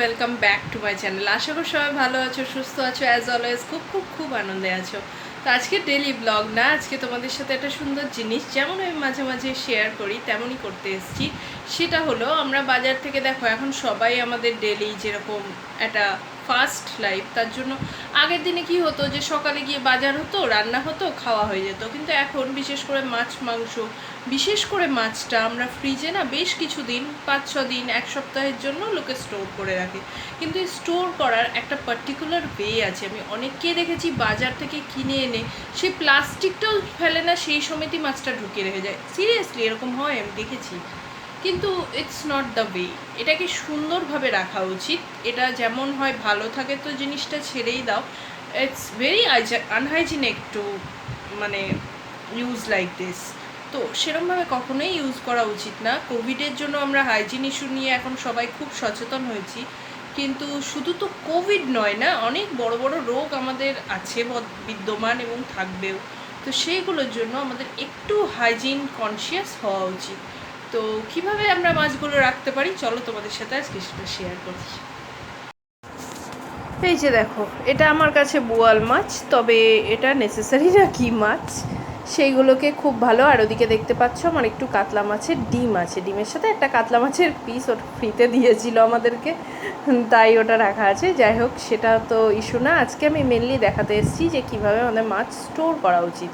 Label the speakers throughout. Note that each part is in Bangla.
Speaker 1: Welcome back to my channel. আশা করি সবাই ভালো আছো, সুস্থ আছো, অ্যাজ অলওয়েজ খুব খুব খুব আনন্দে আছো। তো আজকে ডেলি ব্লগ না, আজকে তোমাদের সাথে একটা সুন্দর জিনিস যেমন আমি মাঝে মাঝে শেয়ার করি তেমনই করতে এসেছি। সেটা হলো আমরা বাজার থেকে দেখো এখন সবাই আমাদের ডেলি যেরকম একটা ফাস্ট লাইফ, তার জন্য আগের দিনে কি হতো যে সকালে গিয়ে বাজার হতো, রান্না হতো, খাওয়া হয়ে যেত। কিন্তু এখন বিশেষ করে মাছ মাংস, বিশেষ করে মাছটা আমরা ফ্রিজে না বেশ কিছু দিন, 5-6 দিন, এক সপ্তাহের জন্য লোকে স্টোর করে রাখে। কিন্তু এই স্টোর করার একটা পার্টিকুলার ওয়ে আছে। আমি অনেককে দেখেছি বাজার থেকে কিনে এনে সেই প্লাস্টিকটাও ফেলে না, সেই সময়তে মাছটা ঢুকিয়ে রেখে যায়। সিরিয়াসলি এরকম হয়, আমি দেখেছি। কিন্তু ইটস নট দ্য ওয়ে। এটাকে সুন্দরভাবে রাখা উচিত। এটা যেমন হয় ভালো থাকে তো জিনিসটা ছেড়েই দাও। ইটস ভেরি আনহাইজিনিক টু মানে ইউজ লাইক দিস। তো সেরকমভাবে কখনোই ইউজ করা উচিত না। কোভিডের জন্য আমরা হাইজিন ইস্যু নিয়ে এখন সবাই খুব সচেতন হয়েছি, কিন্তু শুধু তো কোভিড নয় না, অনেক বড় বড় রোগ আমাদের আছে বিদ্যমান এবং থাকবেও। তো সেইগুলোর জন্য আমাদের একটু হাইজিন কনসিয়াস হওয়া উচিত। তো কিভাবে আমরা মাছগুলো রাখতে পারি চলো তোমাদের সাথে আজকে সেটা শেয়ার করছি। এই যে দেখো, এটা আমার কাছে বোয়াল মাছ, তবে এটা নেসেসারি না কি মাছ সেইগুলোকে খুব ভালো। আর ওদিকে দেখতে পাচ্ছ আমার একটু কাতলা মাছের ডিম আছে, ডিমের সাথে একটা কাতলা মাছের পিস ওটা ফ্রিতে দিয়েছিল আমাদেরকে, তাই ওটা রাখা আছে। যাই হোক, সেটা তো ইস্যু না। আজকে আমি মেনলি দেখাতে এসেছি যে কীভাবে আমাদের মাছ স্টোর করা উচিত।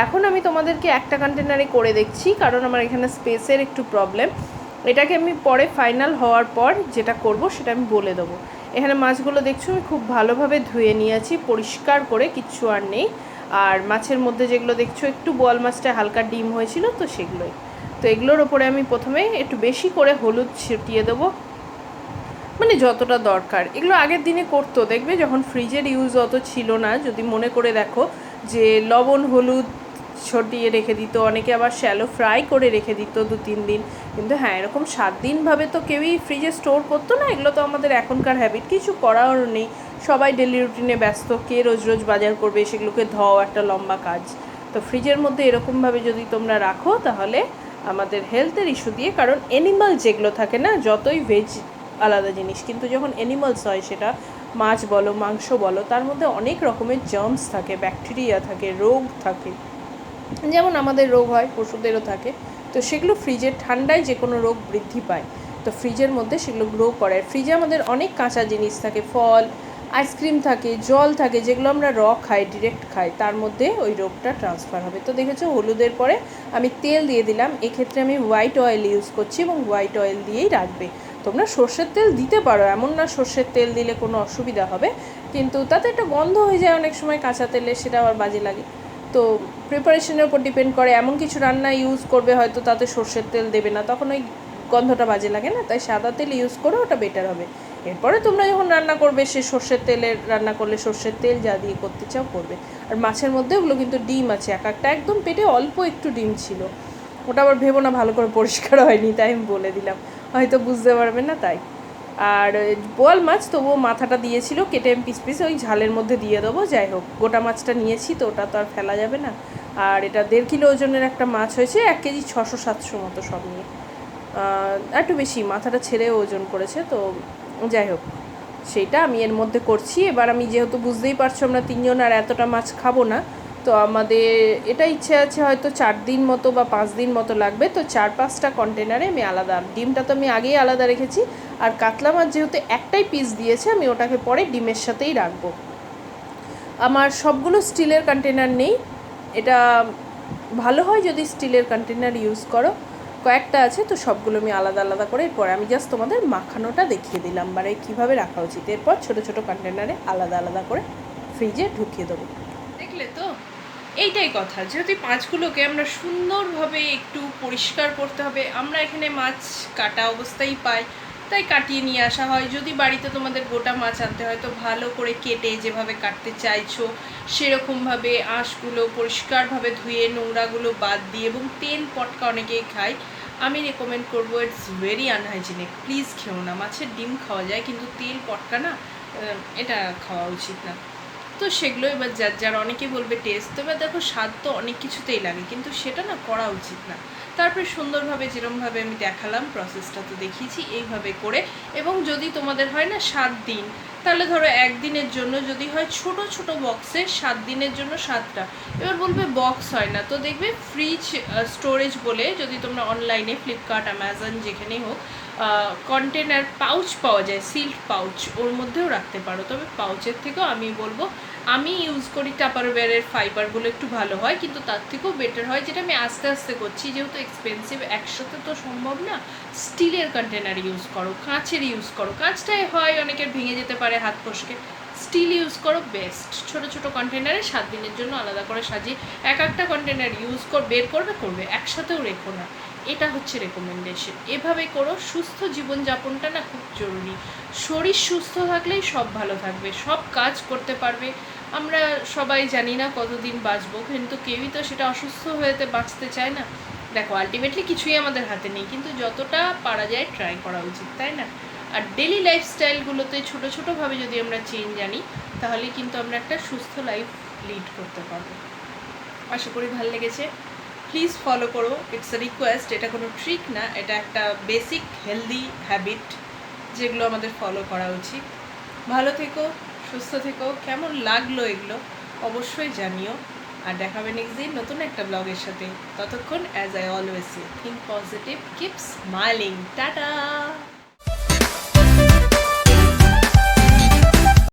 Speaker 1: এখন আমি তোমাদেরকে একটা কন্টেনারে করে দেখছি, কারণ আমার এখানে স্পেসের একটু প্রবলেম। এটাকে আমি পরে ফাইনাল হওয়ার পর যেটা করব সেটা আমি বলে দেবো। এখানে মাছগুলো দেখছো আমি খুব ভালোভাবে ধুয়ে নিয়েছি, পরিষ্কার করে, কিচ্ছু আর নেই। আর মাছের মধ্যে যেগুলো দেখছো একটু বোয়াল মাছটা হালকা ডিম হয়েছিল, তো সেগুলোই। তো এগুলোর ওপরে আমি প্রথমে একটু বেশি করে হলুদ ছিটিয়ে দেবো, মানে যতটা দরকার। এগুলো আগের দিনে করতো, দেখবে যখন ফ্রিজের ইউজ অত ছিল না, যদি মনে করে দেখো, যে লবণ হলুদ ছটিয়ে রেখে দিত, অনেকে আবার শ্যালো ফ্রাই করে রেখে দিত 2-3 দিন। কিন্তু হ্যাঁ, এরকম 7 দিনভাবে তো কেউই ফ্রিজে স্টোর করতো না। এগুলো তো আমাদের এখনকার হ্যাবিট, কিছু করার নেই। সবাই ডেলি রুটিনে ব্যস্ত, কে রোজ রোজ বাজার করবে, সেগুলোকে ধোয়া একটা লম্বা কাজ। তো ফ্রিজের মধ্যে এরকমভাবে যদি তোমরা রাখো তাহলে আমাদের হেলথের ইস্যু দিয়ে, কারণ অ্যানিমাল যেগুলো থাকে না, যতই ভেজ আলাদা জিনিস, কিন্তু যখন অ্যানিমালস হয়, সেটা মাছ বলো মাংস বলো, তার মধ্যে অনেক রকমের জার্মস থাকে, ব্যাকটেরিয়া থাকে, রোগ থাকে। যেমন আমাদের রোগ হয়, পশুদেরও থাকে। তো সেগুলো ফ্রিজের ঠান্ডায় যে কোনো রোগ বৃদ্ধি পায়, তো ফ্রিজের মধ্যে সেগুলো গ্রো করে। ফ্রিজে আমাদের অনেক কাঁচা জিনিস থাকে, ফল, আইসক্রিম থাকে, জল থাকে, যেগুলো আমরা খাই, ডিরেক্ট খাই, তার মধ্যে ওই রোগটা ট্রান্সফার হবে। তো দেখেছো, হলুদের পরে আমি তেল দিয়ে দিলাম। এক্ষেত্রে আমি হোয়াইট অয়েল ইউজ করছি, এবং হোয়াইট অয়েল দিয়েই রাখবে। তোমরা সর্ষের তেল দিতে পারো, এমন না সর্ষের তেল দিলে কোনো অসুবিধা হবে, কিন্তু তাতে একটা গন্ধ হয়ে যায় অনেক সময় কাঁচা তেলে, সেটা আবার বাজে লাগে। তো প্রিপারেশনের উপর ডিপেন্ড করে। এমন কিছু রান্না ইউজ করবে হয়তো তাতে সর্ষের তেল দেবে না, তখন ওই গন্ধটা বাজে লাগে না, তাই সাদা তেল ইউজ করে ওটা বেটার হবে। এরপরে তোমরা যখন রান্না করবে, সে সর্ষের তেলের রান্না করলে সর্ষের তেল যা দিয়ে করতে চাও করবে। আর মাছের মধ্যে ওগুলো কিন্তু ডিম আছে, এক একটা একদম পেটে অল্প একটু ডিম ছিল। ওটা আবার ভেবো না ভালো করে পরিষ্কার হয়নি, তাই আমি বলে দিলাম, হয়তো বুঝতে পারবে না তাই। আর বোয়াল মাছ তবুও মাথাটা দিয়েছিল কেটে, আমি পিস পিস ওই ঝালের মধ্যে দিয়ে দেবো। যাই হোক, গোটা মাছটা নিয়েছি তো ওটা তো আর ফেলা যাবে না। আর এটা 1.5 কিলো ওজনের একটা মাছ হয়েছে, 1 কেজি 600-700 মতো সব নিয়ে, একটু বেশি মাথাটা ছেড়ে ওজন করেছে। তো যাই হোক, সেইটা আমি এর মধ্যে করছি। এবার আমি যেহেতু বুঝতেই পারছো আমরা 3 জন আর এতটা মাছ খাবো না, তো আমাদের এটা ইচ্ছে আছে হয়তো 4 দিন মতো বা 5 দিন মতো লাগবে। তো 4-5টা কন্টেনারে আমি আলাদা, ডিমটা তো আমি আগেই আলাদা রেখেছি। আর কাতলা মাছ যেহেতু একটাই পিস দিয়েছে, আমি ওটাকে পরে ডিমের সাথেই রাখবো। আমার সবগুলো স্টিলের কন্টেনার নেই, এটা ভালো হয় যদি স্টিলের কন্টেনার ইউজ করো। কয়েকটা আছে, তো সবগুলো আমি আলাদা আলাদা করে, এরপর আমি জাস্ট তোমাদের মাখানোটা দেখিয়ে দিলাম, মানে কীভাবে রাখা উচিত। এরপর ছোটো ছোটো কন্টেনারে আলাদা আলাদা করে ফ্রিজে ঢুকিয়ে দেবো। দেখলে তো, এইটাই কথা। যেহেতু মাছগুলোকে আমরা সুন্দরভাবে একটু পরিষ্কার করতে হবে। আমরা এখানে মাছ কাটা অবস্থায় পাই, তাই কাটিয়ে নিয়ে আসা হয়। যদি বাড়িতে তোমাদের গোটা মাছ আনতে হয়, তো ভালো করে কেটে যেভাবে কাটতে চাইছো সেরকমভাবে আঁশগুলো পরিষ্কারভাবে ধুয়ে, নোংরাগুলো বাদ দিয়ে, এবং তেল পটকা অনেকেই খায়, আমি রেকমেন্ড করবো, ইটস ভেরি আনহাইজিনিক, প্লিজ খেও না। মাছের ডিম খাওয়া যায়, কিন্তু তেল পটকা না, এটা খাওয়া উচিত না। তো সেগুলো এবার যার অনেকে বলবে টেস্ট, তো এবার দেখো স্বাদ তো অনেক কিছুতেই লাগে, কিন্তু সেটা না করা উচিত না। তারপরে সুন্দরভাবে যেরমভাবে আমি দেখালাম প্রসেসটা তো দেখিয়েছি, এইভাবে করে। এবং যদি তোমাদের হয় না 7 দিন, তাহলে ধরো একদিনের জন্য যদি হয় ছোট ছোট বক্সে 7 দিনের জন্য 7টা। এবার বলবে বক্স হয় না, তো দেখবে ফ্রিজ স্টোরেজ বলে যদি তোমরা অনলাইনে ফ্লিপকার্ট, অ্যামাজন যেখানেই হোক কন্টেনার পাউচ পাওয়া যায়, সিল্ড পাউচ, ওর মধ্যেও রাখতে পারো। তবে পাউচের থেকেও আমি বলবো, আমি ইউজ করি টাপারওয়্যারের ফাইবারগুলো একটু ভালো হয়, কিন্তু তার থেকেও বেটার হয় যেটা আমি আস্তে আস্তে করছি, যেহেতু এক্সপেন্সিভ একসাথে তো সম্ভব না। স্টিলের কন্টেনার ইউজ করো, কাঁচের ইউজ করো, কাঁচটাই হয় অনেকের ভেঙে যেতে পারে হাত ফসকে, স্টিল ইউজ করো বেস্ট। ছোট ছোট কন্টেনারে 7 দিনের জন্য আলাদা করে সাজিয়ে একটা কন্টেনার বের করবে, একসাথেও রেখো না। এটা হচ্ছে রেকমেন্ডেশন। এভাবে করো। সুস্থ জীবনযাপনটা না খুব জরুরি। শরীর সুস্থ থাকলেই সব ভালো থাকবে, সব কাজ করতে পারবে। আমরা সবাই জানি না কতদিন বাঁচবো, কিন্তু কেউই তো সেটা অসুস্থ হয়েতে বাঁচতে চায় না। দেখো আলটিমেটলি কিছুই আমাদের হাতে নেই, কিন্তু যতটা পারা যায় ট্রাই করা উচিত, তাই না? আর ডেলি লাইফস্টাইলগুলোতে ছোটো ছোটোভাবে যদি আমরা চেঞ্জ আনি, তাহলে কিন্তু আমরা একটা সুস্থ লাইফ লিড করতে পারবো। আশা করি ভালো লেগেছে। প্লিজ ফলো করো, ইটস আ রিকোয়েস্ট। এটা কোনো ট্রিক না, এটা একটা বেসিক হেলদি হ্যাবিট যেগুলো আমাদের ফলো করা উচিত। ভালো থেকো, সুস্থ থেকো। কেমন লাগলো এগুলো অবশ্যই জানিও। আর দেখাবে নেক্সট দিন নতুন একটা ব্লগের সাথে। ততক্ষণ as I always say, think positive, keep smiling, tata.